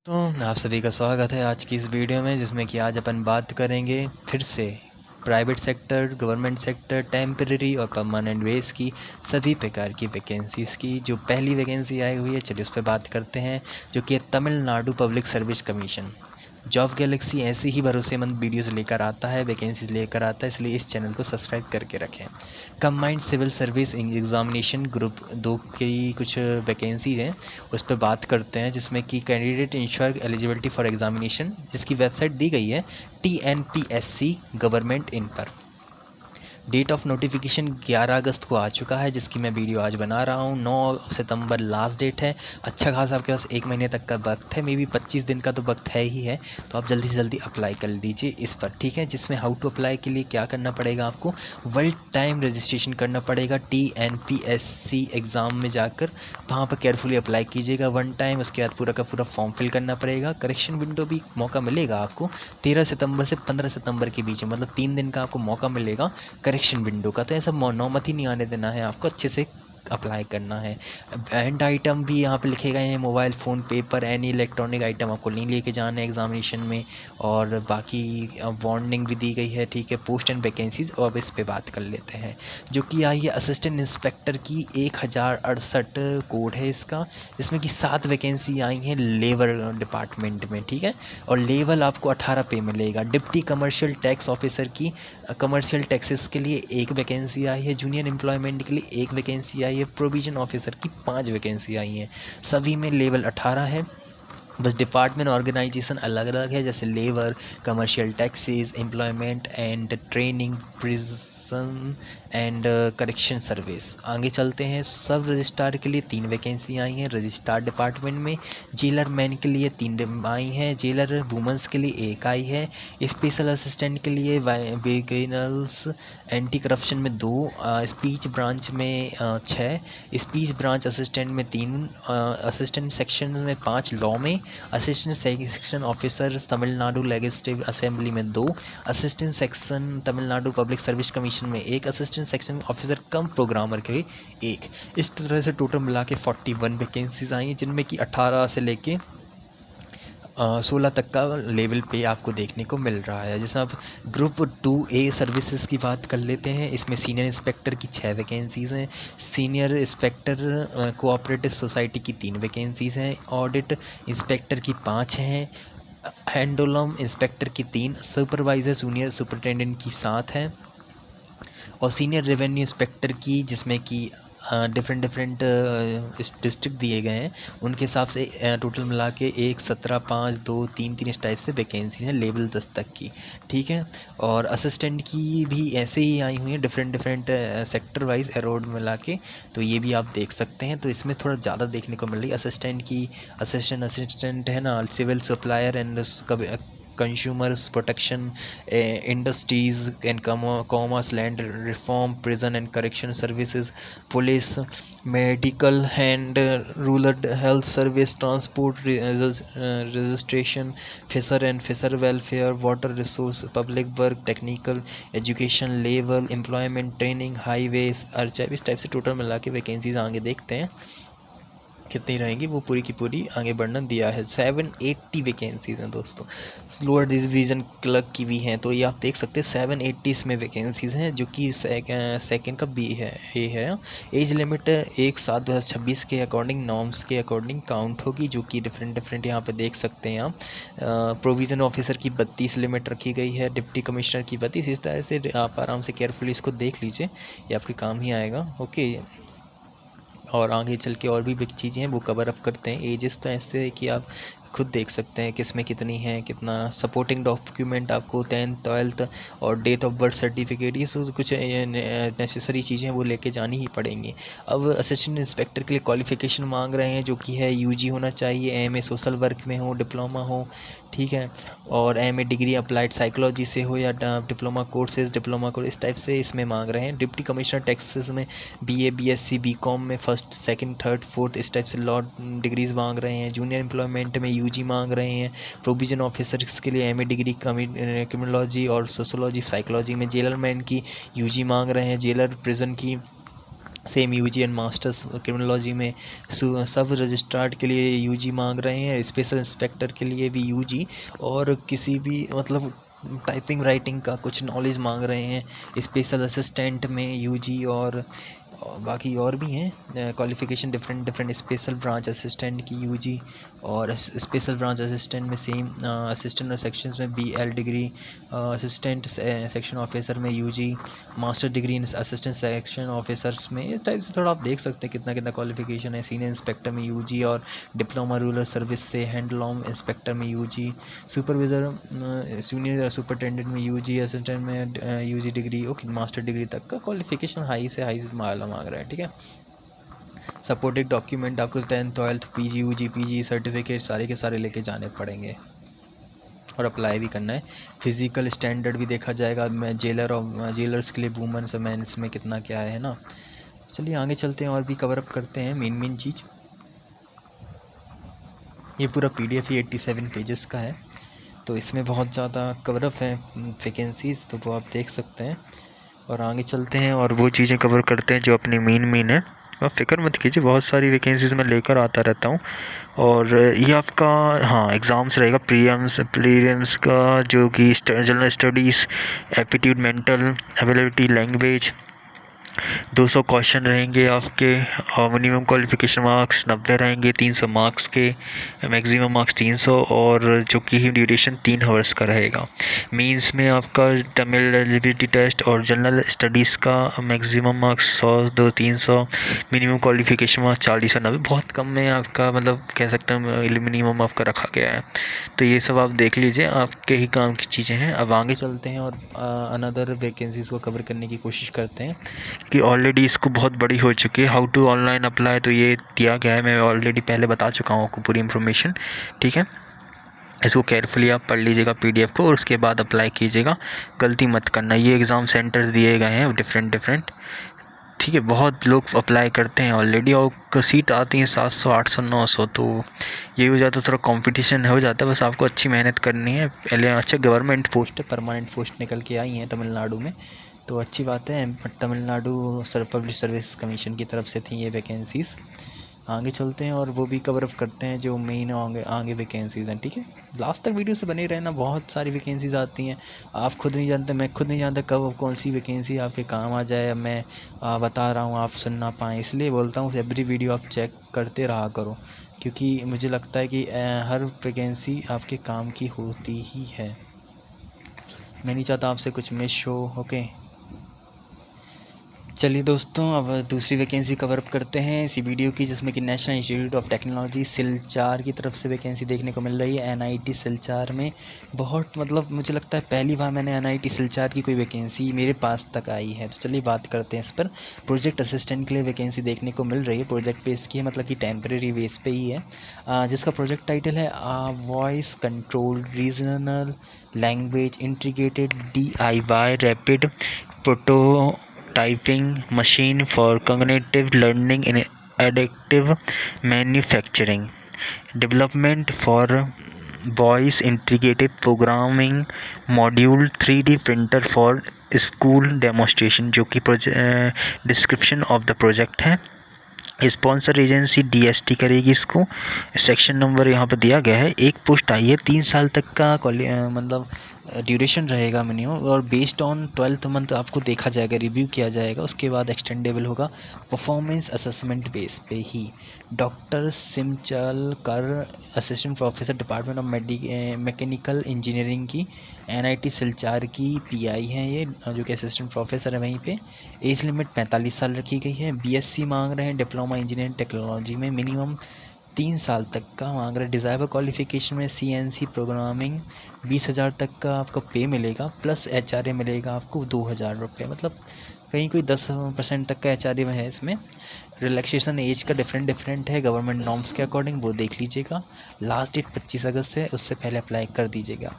तो आप सभी का स्वागत है आज की इस वीडियो में, जिसमें कि आज अपन बात करेंगे फिर से private sector, government sector, temporary और परमानेंट बेस की सभी प्रकार की वैकेंसीज़ की। जो पहली वैकेंसी आई हुई है, चलिए उस पर बात करते हैं, जो कि है Tamil Nadu public service commission. Job Galaxy ऐसी ही भरोसेमंद वीडियोस लेकर आता है, वैकेंसीज लेकर आता है, इसलिए इस चैनल को सब्सक्राइब करके रखें। Combined civil service examination group 2 की कुछ वैकेंसीज हैं, उस पर बात करते हैं, जिसमें कि candidate ensure eligibility for examination, जिसकी वेबसाइट दी गई है TNPSC गवर्नमेंट इन पर। डेट ऑफ नोटिफिकेशन 11 अगस्त को आ चुका है, जिसकी मैं वीडियो आज बना रहा हूँ। 9 सितंबर लास्ट डेट है। अच्छा खासा आपके पास 1 महीने तक का वक्त है, मे बी 25 दिन का तो वक्त है ही है। तो आप जल्दी से जल्दी अप्लाई कर लीजिए इस पर, ठीक है। जिसमें हाउ टू अप्लाई के लिए क्या करना पड़ेगा, आपको वर्ल्ड टाइम रजिस्ट्रेशन करना पड़ेगा TNPSC एग्ज़ाम में जाकर। वहाँ पर केयरफुली अप्लाई कीजिएगा 1 टाइम। उसके बाद पूरा का पूरा फॉर्म फिल करना पड़ेगा। करेक्शन विंडो भी मौका मिलेगा आपको 13 सितंबर से 15 सितंबर के बीच में, मतलब 3 दिन का आपको मौका मिलेगा करेक्शन विंडो का। तो ऐसा नौमत ही नहीं आने देना है, आपको अच्छे से अप्लाई करना है। एंड आइटम भी यहाँ पे लिखे गए हैं, mobile phone, paper, any electronic item आपको नहीं लेके जाना है एग्जामिनेशन में। और बाकी वार्निंग भी दी गई है, ठीक है। पोस्ट एंड वैकेंसीज, और अब इस पे बात कर लेते हैं, जो कि आई है असिस्टेंट इंस्पेक्टर की। 1068 कोड है इसका, जिसमें कि 7 वैकेंसी आई हैं लेबर डिपार्टमेंट में, ठीक है। और लेवल आपको 18 पे मिलेगा। डिप्टी कमर्शियल टैक्स ऑफिसर की कमर्शियल टैक्सेस के लिए 1 वैकेंसी आई है। जूनियर एम्प्लॉयमेंट के लिए 1 वैकेंसी आई है। प्रोविजन ऑफिसर की 5 वैकेंसी आई हैं। सभी में लेवल 18 है। बस डिपार्टमेंट ऑर्गेनाइजेशन अलग अलग है, जैसे labour, commercial taxes, employment and training, prison and correction service. आगे चलते हैं। सब रजिस्ट्रार के लिए 3 वैकेंसी आई हैं रजिस्ट्रार डिपार्टमेंट में। जेलर मैन के लिए 3 आई हैं। जेलर वुमेंस के लिए 1 आई है। स्पेशल असिस्टेंट के लिए विजिलेंस एंटी करप्शन में 2, स्पीच ब्रांच में 6, स्पीच ब्रांच असिस्टेंट में 3, असिस्टेंट सेक्शन में 5, लॉ में assistant section officer Tamil Nadu legislative assembly में 2, assistant section Tamil Nadu public service commission में 1, असिस्टेंट सेक्शन ऑफिसर कम प्रोग्रामर के 1। इस तरह से टोटल मिला के 41 वैकेंसीज आई हैं, जिनमें कि 18 से लेके 16 तक का लेवल पे आपको देखने को मिल रहा है। जैसे आप ग्रुप 2A सर्विसेज की बात कर लेते हैं, इसमें सीनियर इंस्पेक्टर की 6 वैकेंसीज़ हैं। सीनियर इंस्पेक्टर कोऑपरेटिव सोसाइटी की 3 वैकेंसीज़ हैं। ऑडिट इंस्पेक्टर की 5 हैं। हैंडोलम इंस्पेक्टर की 3, सुपरवाइज़र जूनियर सुपरिटेंडेंट की 7 है। और सीनियर रेवेन्यू इंस्पेक्टर की, जिसमें कि डिफरेंट डिफरेंट डिस्ट्रिक्ट दिए गए हैं, उनके हिसाब से टोटल मिला के 1, 17, 5, 2, 3 3 इस टाइप से वैकेंसी हैं लेवल 10 तक की, ठीक है। और असिस्टेंट की भी ऐसे ही आई हुई हैं different different sector wise around मिला के। तो ये भी आप देख सकते हैं। तो इसमें थोड़ा ज़्यादा देखने को मिल रही है असिस्टेंट की। असिस्टेंट है ना, civil supplier and consumers protection, industries and commerce, land reform, prison and correction services, police, medical and rural health service, transport, registration, fisher and fisher welfare, water resource, public work, technical education, level, employment, training, highways, archive. इस type से total मिला के vacancies आगे देखते हैं कितनी रहेंगी, वो पूरी की पूरी आगे वर्णन दिया है। 780 वैकेंसीज़ हैं दोस्तों। लोअर डिवीज़न क्लर्क की भी हैं, तो ये आप देख सकते हैं 780 इसमें वैकेंसीज़ हैं, जो कि सेकेंड का बी है, ए है। एज लिमिट 1/7/2026 के अकॉर्डिंग, नॉर्म्स के अकॉर्डिंग काउंट होगी, जो कि डिफरेंट डिफरेंट यहाँ पे देख सकते हैं आप। प्रोविज़न ऑफिसर की 32 लिमिट रखी गई है, डिप्टी कमिश्नर की 32। इस तरह से आप आराम से केयरफुली इसको देख लीजिए, ये आपके काम ही आएगा, ओके। और आगे चल के और भी बिग चीज़ें हैं, वो कवर अप करते हैं। एजेस तो ऐसे है कि आप खुद देख सकते हैं किस में कितनी है, कितना। सपोर्टिंग डॉक्यूमेंट आपको 10th 12th और डेट ऑफ बर्थ सर्टिफिकेट, ये सब कुछ नेसेसरी चीज़ें वो लेके जानी ही पड़ेंगी। अब असिस्टेंट इंस्पेक्टर के लिए क्वालिफ़िकेशन मांग रहे हैं, जो कि है यूजी होना चाहिए, एमए सोशल वर्क में हो, डिप्लोमा हो, ठीक है। और एमए डिग्री अप्लाइड साइकोलॉजी से हो, या डिप्लोमा कोर्सेज, डिप्लोमा कोर्स, इस टाइप से इसमें मांग रहे हैं। डिप्टी कमिश्नर टैक्सेस में बीए, बीएससी, बीकॉम में फर्स्ट, सेकंड, थर्ड, फोर्थ, इस टाइप से लॉ डिग्रीज़ मांग रहे हैं। जूनियर एम्प्लॉयमेंट में यूजी मांग रहे हैं। प्रोविजन ऑफिसर्स के लिए एमए डिग्री क्रिमिनोलॉजी और सोशोलॉजी साइकोलॉजी में। जेलर मैन की यूजी मांग रहे हैं। जेलर प्रिजन की same UG and masters criminology में सब रजिस्ट्रार्ड के लिए यूजी मांग रहे हैं, स्पेशल इंस्पेक्टर के लिए भी यूजी, और किसी भी मतलब टाइपिंग राइटिंग का कुछ नॉलेज मांग रहे हैं, स्पेशल असिस्टेंट में यूजी, और बाकी और भी हैं qualification different different. Special branch assistant की यूजी, और स्पेशल ब्रांच असिस्टेंट में सेम असिस्टेंट और सेक्शंस में BL degree, assistant section officer में UG, master degree in assistant section officers में। इस टाइप से थोड़ा आप देख सकते हैं कितना कितना क्वालिफिकेशन है। सीनियर इंस्पेक्टर में यूजी, और डिप्लोमा रूरल सर्विस से हैंडलॉम इंस्पेक्टर में यूजी, सुपरवाइज़र जूनियर सुपरटेंडेंट में यूजी, असिस्टेंट में UG degree, okay, master degree तक का क्वालिफिकेशन हाई से हाई मांग रहा है, ठीक है। सपोर्टेड डॉक्यूमेंट आपको 10th 12th PG UG PG certificate सारे के सारे लेके जाने पड़ेंगे और अप्लाई भी करना है। फिज़िकल स्टैंडर्ड भी देखा जाएगा, मैं जेलर और जेलर्स के लिए वुमेन्स और मेंस में कितना क्या है ना। चलिए आगे चलते हैं और भी कवर अप करते हैं मेन चीज़। ये पूरा PDF ही 87 पेजेस का है, तो इसमें बहुत ज़्यादा कवर अप है वैकेंसीज़, तो वो आप देख सकते हैं। और आगे चलते हैं और वो चीज़ें कवर करते हैं जो अपनी मेन है। आप फिक्र मत कीजिए, बहुत सारी वैकेंसीज़ मैं लेकर आता रहता हूँ। और ये आपका हाँ एग्ज़ाम्स रहेगा प्रीलिम्स का, जो कि general studies, aptitude, mental ability, language, 200 question रहेंगे आपके, और मिनिमम क्वालिफ़िकेशन मार्क्स 90 रहेंगे, 300 मार्क्स के, मैक्सिमम मार्क्स 300, और जो कि ड्यूरेशन 3 आवर्स का रहेगा। मींस में आपका तमिल एलिजिबिलिटी टेस्ट और जनरल स्टडीज़ का maximum marks 100 300, minimum qualification marks 40 और 90, बहुत कम में आपका मतलब कह सकते हैं मिनिमम आपका रखा गया है। तो ये सब आप देख लीजिए, आपके ही काम की चीज़ें हैं। अब आगे चलते हैं और अनदर वैकेंसीज़ को कवर करने की कोशिश करते हैं कि ऑलरेडी इसको बहुत बड़ी हो चुकी है। हाउ टू ऑनलाइन अप्लाई, तो ये दिया गया है, मैं ऑलरेडी पहले बता चुका हूँ आपको पूरी इन्फॉर्मेशन, ठीक है। इसको केयरफुली आप पढ़ लीजिएगा PDF को, और उसके बाद अप्लाई कीजिएगा, गलती मत करना। ये एग्ज़ाम सेंटर्स दिए गए हैं डिफरेंट, ठीक है। बहुत लोग अप्लाई करते हैं ऑलरेडी, और सीट आती हैं 700 800 900, तो ये हो जाता है थोड़ा कंपटीशन हो जाता है। बस आपको अच्छी मेहनत करनी है पहले। अच्छा गवर्नमेंट पोस्ट है, परमानेंट पोस्ट निकल के आई हैं तमिलनाडु में, तो अच्छी बात है। तमिलनाडु पब्लिक सर्विस कमीशन की तरफ से थी ये वैकेंसीज़। आगे चलते हैं और वो भी कवर अप करते हैं जो मेन आगे वैकेंसीज़ हैं, ठीक है। लास्ट तक वीडियो से बने रहना, बहुत सारी वैकेंसीज़ आती हैं, आप खुद नहीं जानते, मैं खुद नहीं जानता कब कौन सी वैकेंसी आपके काम आ जाए। मैं बता रहा हूँ, आप सुन ना पाएँ, इसलिए बोलता हूँ एवरी वीडियो आप चेक करते रहा करो, क्योंकि मुझे लगता है कि हर वैकेंसी आपके काम की होती ही है। मैं नहीं चाहता आपसे कुछ मिस हो, ओके। चलिए दोस्तों, अब दूसरी वैकेंसी कवर अप करते हैं इसी वीडियो की, जिसमें कि national institute of technology Silchar की तरफ से वैकेंसी देखने को मिल रही है। NIT सिलचार में बहुत मतलब मुझे लगता है पहली बार मैंने NIT सिलचार की कोई वैकेंसी मेरे पास तक आई है। तो चलिए बात करते हैं इस पर। प्रोजेक्ट असिस्टेंट के लिए वैकेंसी देखने को मिल रही है, प्रोजेक्ट बेस की है, मतलब कि टेम्प्रेरी बेस पे ही है, जिसका प्रोजेक्ट टाइटल है voice control regional language integrated DIY rapid prototyping machine for cognitive learning in additive manufacturing development for voice integrated programming module 3D printer for school demonstration, जो कि डिस्क्रिप्शन ऑफ द प्रोजेक्ट है। Sponsor agency DST करेगी इसको। Section number यहाँ पर दिया गया है। एक पोस्ट आई है, 3 साल तक का मतलब ड्यूरेशन रहेगा मिनिमम, और बेस्ड ऑन 12th मंथ आपको देखा जाएगा, रिव्यू किया जाएगा, उसके बाद एक्सटेंडेबल होगा परफॉर्मेंस असेसमेंट बेस पे ही। Doctor Simchalkar, assistant professor department of mechanical engineering की NIT सिलचार की PI हैं ये, जो कि असिस्टेंट प्रोफेसर है वहीं पे। एज लिमिट 45 साल रखी गई है। BSc मांग रहे हैं डिप्लोमा इंजीनियरिंग टेक्नोलॉजी में, मिनिमम 3 साल तक का मांग रहे हैं। डिज़ायरेबल क्वालिफिकेशन में CNC प्रोग्रामिंग, 20,000 तक का आपको पे मिलेगा, प्लस HRA मिलेगा आपको 2,000 रुपये, मतलब कहीं कोई 10% तक का HRA में है इसमें। रिलैक्सेशन एज का डिफरेंट है गवर्नमेंट नॉर्म्स के अकॉर्डिंग, वो देख लीजिएगा। लास्ट डेट 25 अगस्त है, उससे पहले अप्लाई कर दीजिएगा।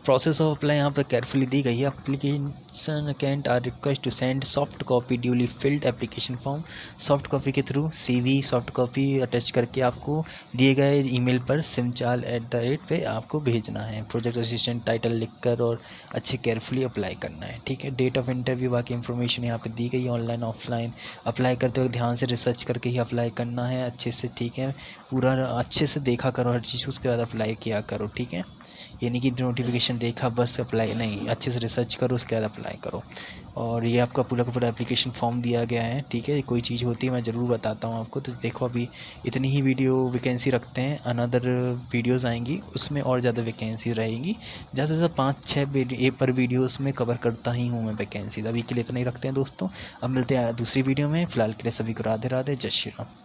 प्रोसेस ऑफ अप्लाई यहाँ पर केयरफुली दी गई है। Application can't are request to send soft copy duly filled application form. Soft copy के through CV soft copy attach करके आपको दिए गए ईमेल पर simchal@, पे आपको भेजना है। प्रोजेक्ट असिस्टेंट टाइटल लिखकर और अच्छे केयरफुली अप्लाई करना है, ठीक है। डेट ऑफ इंटरव्यू बाकी इंफॉर्मेशन यहाँ पे दी गई है। ऑनलाइन ऑफलाइन अप्लाई करते वक्त ध्यान से रिसर्च करके ही अप्लाई करना है अच्छे से, ठीक है। पूरा अच्छे से देखा करो हर चीज़, उसके बाद अप्लाई किया करो, ठीक है। ये नहीं कि नोटिफिकेशन देखा बस अप्लाई, नहीं, अच्छे से रिसर्च करो उसके बाद अप्लाई करो। और ये आपका पूरा का पूरा एप्लीकेशन फॉर्म दिया गया है, ठीक है। कोई चीज़ होती है मैं ज़रूर बताता हूँ आपको। तो देखो अभी इतनी ही वीडियो वैकेंसी रखते हैं, अनदर वीडियोज़ आएंगी उसमें और ज़्यादा वैकेंसी रहेंगी। जैसे जैसे 5-6 पर वीडियो उसमें कवर करता ही हूँ मैं वैकेंसी। अभी के लिए इतना ही रखते हैं दोस्तों, अब मिलते हैं दूसरी वीडियो में। फ़िलहाल के लिए सभी को राधे राधे, जय श्री राम।